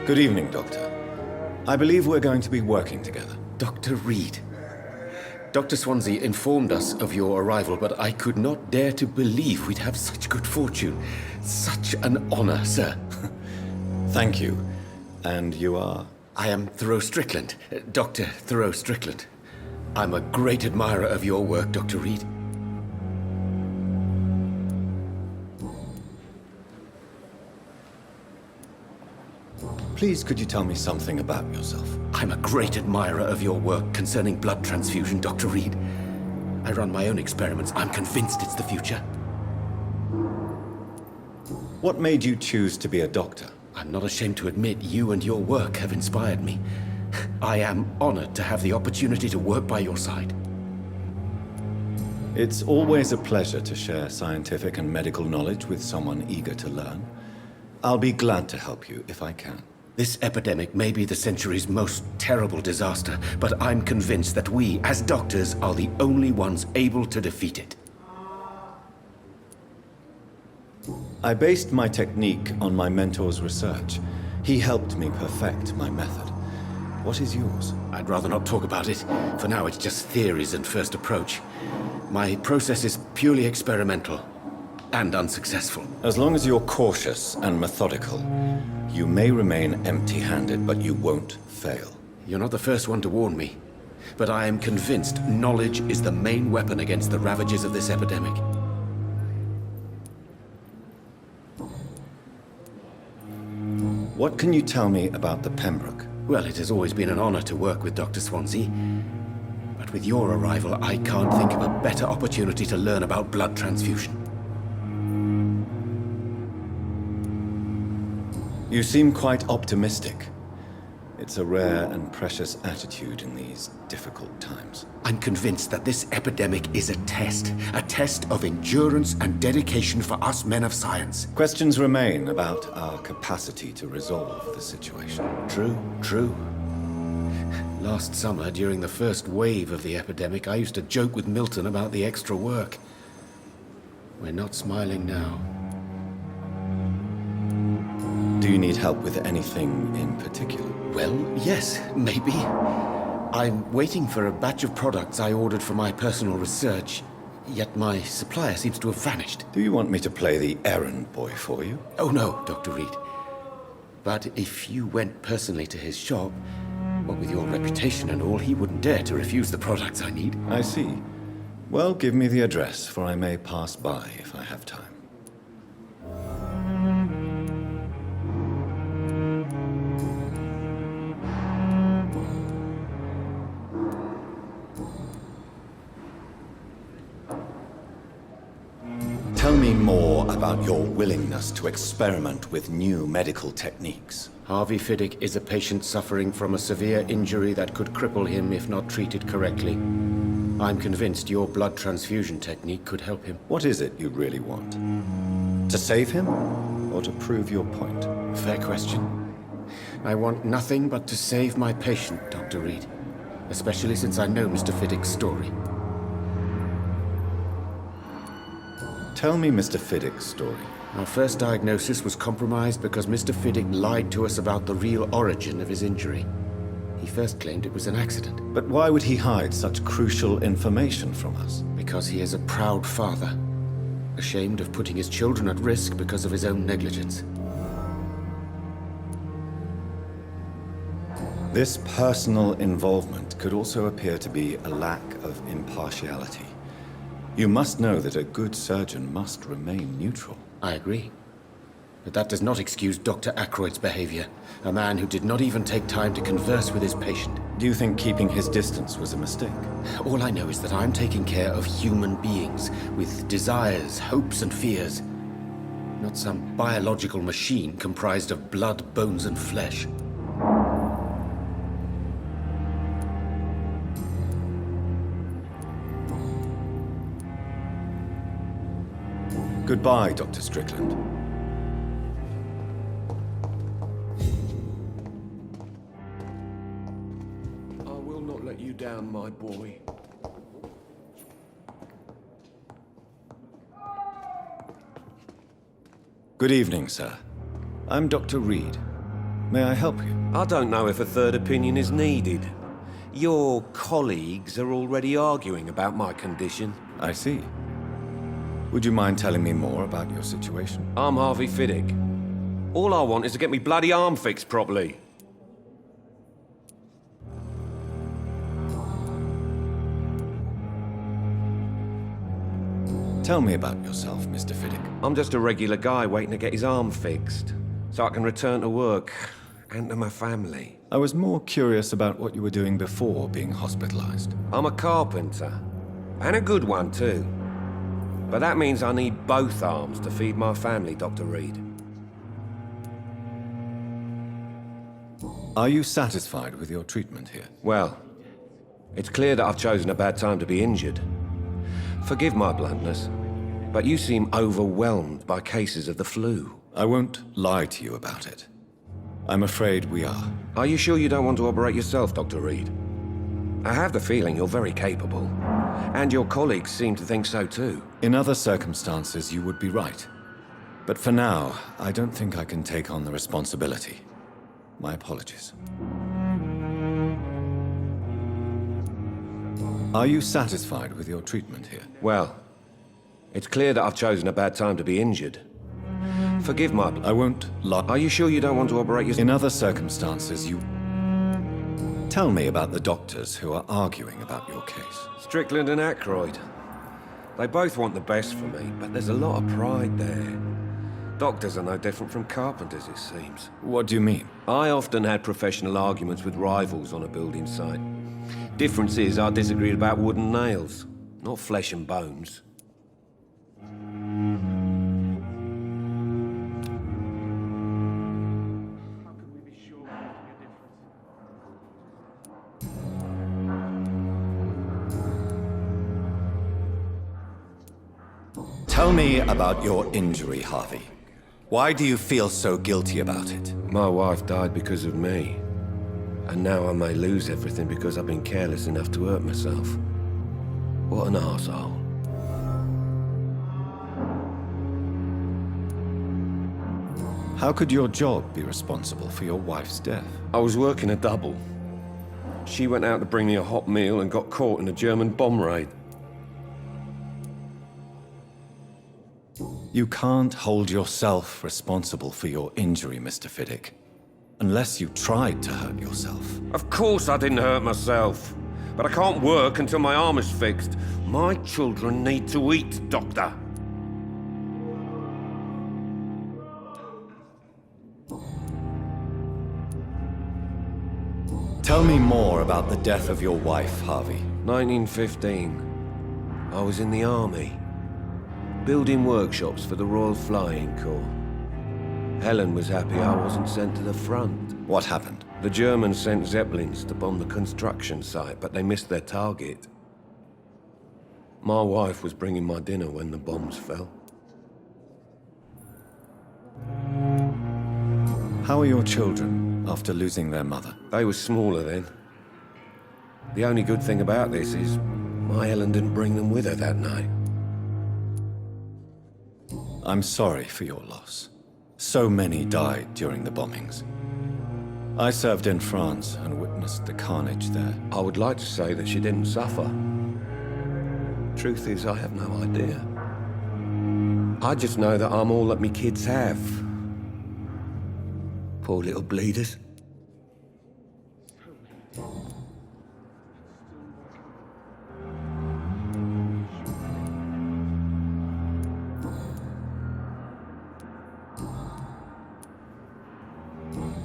Good evening, Doctor. I believe we're going to be working together. Dr. Reed. Dr. Swansea informed us of your arrival, but I could not dare to believe we'd have such good fortune. Such an honor, sir. Thank you. And you are? I am Thoreau Strickland, Dr. Thoreau Strickland. I'm a great admirer of your work, Dr. Reed. Please, could you tell me something about yourself? I'm a great admirer of your work concerning blood transfusion, Dr. Reed. I run my own experiments. I'm convinced it's the future. What made you choose to be a doctor? I'm not ashamed to admit you and your work have inspired me. I am honored to have the opportunity to work by your side. It's always a pleasure to share scientific and medical knowledge with someone eager to learn. I'll be glad to help you if I can. This epidemic may be the century's most terrible disaster, but I'm convinced that we, as doctors, are the only ones able to defeat it. I based my technique on my mentor's research. He helped me perfect my method. What is yours? I'd rather not talk about it. For now, it's just theories and first approach. My process is purely experimental and unsuccessful. As long as you're cautious and methodical, you may remain empty-handed, but you won't fail. You're not the first one to warn me, but I am convinced knowledge is the main weapon against the ravages of this epidemic. What can you tell me about the Pembroke? Well, it has always been an honor to work with Dr. Swansea. But with your arrival, I can't think of a better opportunity to learn about blood transfusion. You seem quite optimistic. It's a rare and precious attitude in these difficult times. I'm convinced that this epidemic is a test of endurance and dedication for us men of science. Questions remain about our capacity to resolve the situation. True. Last summer, during the first wave of the epidemic, I used to joke with Milton about the extra work. We're not smiling now. Do you need help with anything in particular? Well, yes, maybe. I'm waiting for a batch of products I ordered for my personal research, yet my supplier seems to have vanished. Do you want me to play the errand boy for you? Oh no, Dr. Reed. But if you went personally to his shop, well, with your reputation and all, he wouldn't dare to refuse the products I need. I see. Well, give me the address, for I may pass by if I have time. Tell me more about your willingness to experiment with new medical techniques. Harvey Fiddick is a patient suffering from a severe injury that could cripple him if not treated correctly. I'm convinced your blood transfusion technique could help him. What is it you really want? To save him, or to prove your point? Fair question. I want nothing but to save my patient, Dr. Reed. Especially since I know Mr. Fiddick's story. Tell me Mr. Fiddick's story. Our first diagnosis was compromised because Mr. Fiddick lied to us about the real origin of his injury. He first claimed it was an accident. But why would he hide such crucial information from us? Because he is a proud father, ashamed of putting his children at risk because of his own negligence. This personal involvement could also appear to be a lack of impartiality. You must know that a good surgeon must remain neutral. I agree. But that does not excuse Dr. Ackroyd's behavior, a man who did not even take time to converse with his patient. Do you think keeping his distance was a mistake? All I know is that I'm taking care of human beings with desires, hopes, and fears. Not some biological machine comprised of blood, bones, and flesh. Goodbye, Dr. Strickland. I will not let you down, my boy. Good evening, sir. I'm Dr. Reed. May I help you? I don't know if a third opinion is needed. Your colleagues are already arguing about my condition. I see. Would you mind telling me more about your situation? I'm Harvey Fiddick. All I want is to get me bloody arm fixed properly. Tell me about yourself, Mr. Fiddick. I'm just a regular guy waiting to get his arm fixed, so I can return to work and to my family. I was more curious about what you were doing before being hospitalized. I'm a carpenter, and a good one too. But that means I need both arms to feed my family, Dr. Reed. Are you satisfied with your treatment here? Well, it's clear that I've chosen a bad time to be injured. Forgive my bluntness, but you seem overwhelmed by cases of the flu. I won't lie to you about it. I'm afraid we are. Are you sure you don't want to operate yourself, Dr. Reed? I have the feeling you're very capable, and your colleagues seem to think so too. In other circumstances, you would be right. But for now, I don't think I can take on the responsibility. My apologies. Are you satisfied with your treatment here? Well, it's clear that I've chosen a bad time to be injured. Forgive my... I won't lie. Are you sure you don't want to operate yourself? In other circumstances, you... Tell me about the doctors who are arguing about your case. Strickland and Aykroyd. They both want the best for me, but there's a lot of pride there. Doctors are no different from carpenters, it seems. What do you mean? I often had professional arguments with rivals on a building site. Difference is, I disagreed about wooden nails, not flesh and bones. Tell me about your injury, Harvey. Why do you feel so guilty about it? My wife died because of me. And now I may lose everything because I've been careless enough to hurt myself. What an arsehole. How could your job be responsible for your wife's death? I was working a double. She went out to bring me a hot meal and got caught in a German bomb raid. You can't hold yourself responsible for your injury, Mr. Fiddick. Unless you tried to hurt yourself. Of course I didn't hurt myself. But I can't work until my arm is fixed. My children need to eat, Doctor. Tell me more about the death of your wife, Harvey. 1915. I was in the army. Building workshops for the Royal Flying Corps. Helen was happy I wasn't sent to the front. What happened? The Germans sent Zeppelins to bomb the construction site, but they missed their target. My wife was bringing my dinner when the bombs fell. How are your children after losing their mother? They were smaller then. The only good thing about this is my Helen didn't bring them with her that night. I'm sorry for your loss. So many died during the bombings. I served in France and witnessed the carnage there. I would like to say that she didn't suffer. Truth is, I have no idea. I just know that I'm all that me kids have. Poor little bleeders.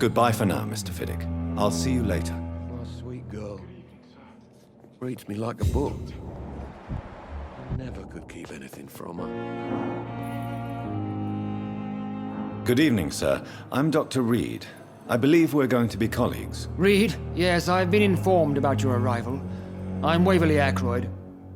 Goodbye for now, Mr. Fiddick. I'll see you later. My sweet girl. Reads me like a book. Never could keep anything from her. Good evening, sir. I'm Dr. Reed. I believe we're going to be colleagues. Reed? Yes, I've been informed about your arrival. I'm Waverly Aykroyd.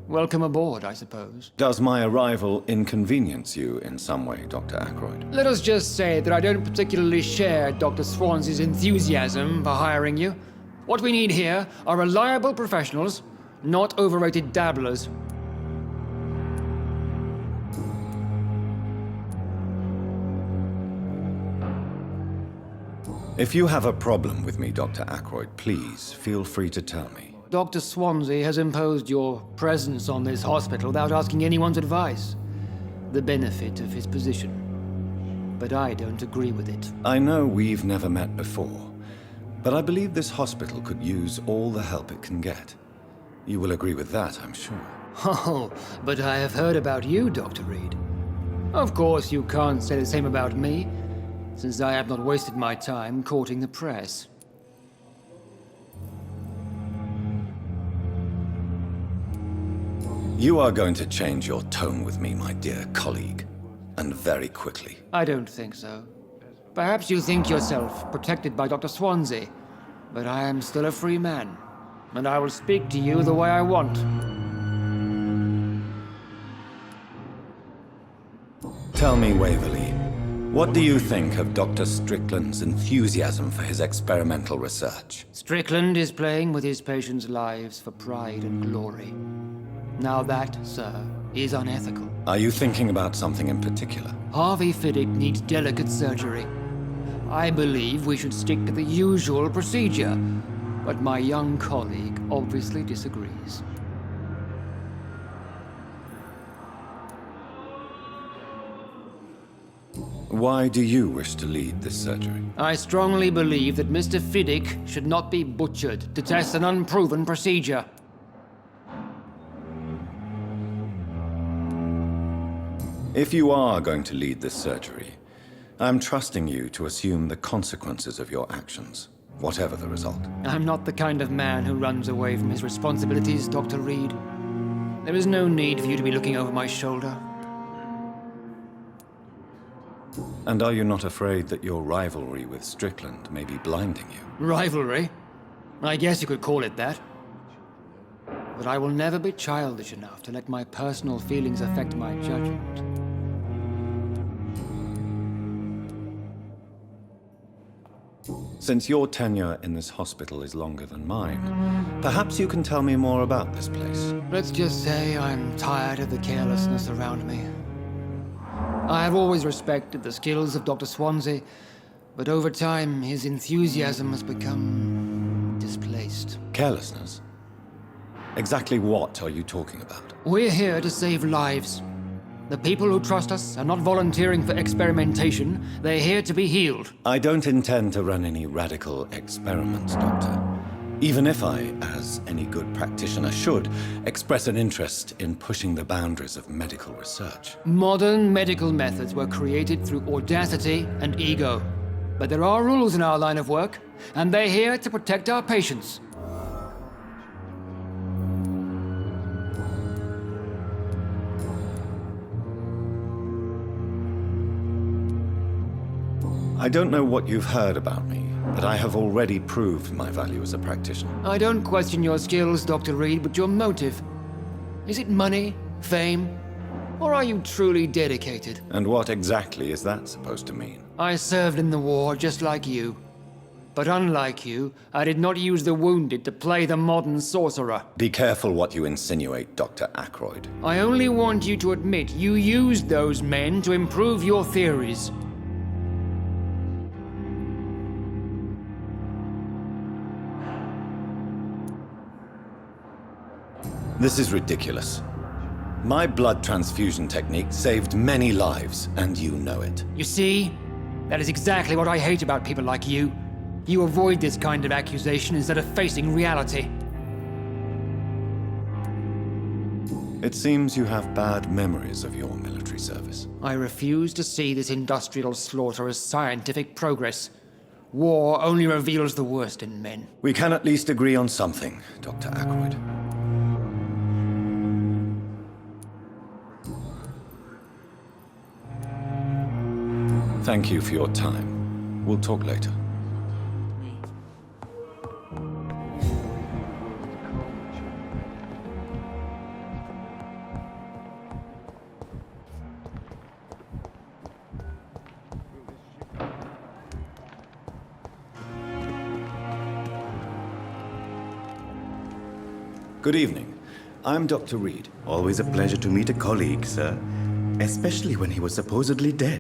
Welcome aboard, I suppose. Does my arrival inconvenience you in some way, Dr. Aykroyd? Let us just say that I don't particularly share Dr. Swans's enthusiasm for hiring you. What we need here are reliable professionals, not overrated dabblers. If you have a problem with me, Dr. Ackroyd, please feel free to tell me. Dr. Swansea has imposed your presence on this hospital without asking anyone's advice. The benefit of his position. But I don't agree with it. I know we've never met before, but I believe this hospital could use all the help it can get. You will agree with that, I'm sure. Oh, but I have heard about you, Dr. Reed. Of course, you can't say the same about me, since I have not wasted my time courting the press. You are going to change your tone with me, my dear colleague, and very quickly. I don't think so. Perhaps you think yourself protected by Dr. Swansea, but I am still a free man, and I will speak to you the way I want. Tell me, Waverly, what do you think of Dr. Strickland's enthusiasm for his experimental research? Strickland is playing with his patients' lives for pride and glory. Now that, sir, is unethical. Are you thinking about something in particular? Harvey Fiddick needs delicate surgery. I believe we should stick to the usual procedure, but my young colleague obviously disagrees. Why do you wish to lead this surgery? I strongly believe that Mr. Fiddick should not be butchered to test an unproven procedure. If you are going to lead this surgery, I'm trusting you to assume the consequences of your actions, whatever the result. I'm not the kind of man who runs away from his responsibilities, Dr. Reed. There is no need for you to be looking over my shoulder. And are you not afraid that your rivalry with Strickland may be blinding you? Rivalry? I guess you could call it that. But I will never be childish enough to let my personal feelings affect my judgment. Since your tenure in this hospital is longer than mine, perhaps you can tell me more about this place. Let's just say I'm tired of the carelessness around me. I have always respected the skills of Dr. Swansea, but over time his enthusiasm has become displaced. Carelessness? Exactly what are you talking about? We're here to save lives. The people who trust us are not volunteering for experimentation. They're here to be healed. I don't intend to run any radical experiments, Doctor. Even if I, as any good practitioner should, express an interest in pushing the boundaries of medical research. Modern medical methods were created through audacity and ego. But there are rules in our line of work, and they're here to protect our patients. I don't know what you've heard about me, but I have already proved my value as a practitioner. I don't question your skills, Dr. Reed, but your motive. Is it money, fame, or are you truly dedicated? And what exactly is that supposed to mean? I served in the war just like you. But unlike you, I did not use the wounded to play the modern sorcerer. Be careful what you insinuate, Dr. Ackroyd. I only want you to admit you used those men to improve your theories. This is ridiculous. My blood transfusion technique saved many lives, and you know it. You see? That is exactly what I hate about people like you. You avoid this kind of accusation instead of facing reality. It seems you have bad memories of your military service. I refuse to see this industrial slaughter as scientific progress. War only reveals the worst in men. We can at least agree on something, Dr. Ackroyd. Thank you for your time. We'll talk later. Good evening. I'm Dr. Reed. Always a pleasure to meet a colleague, sir. Especially when he was supposedly dead.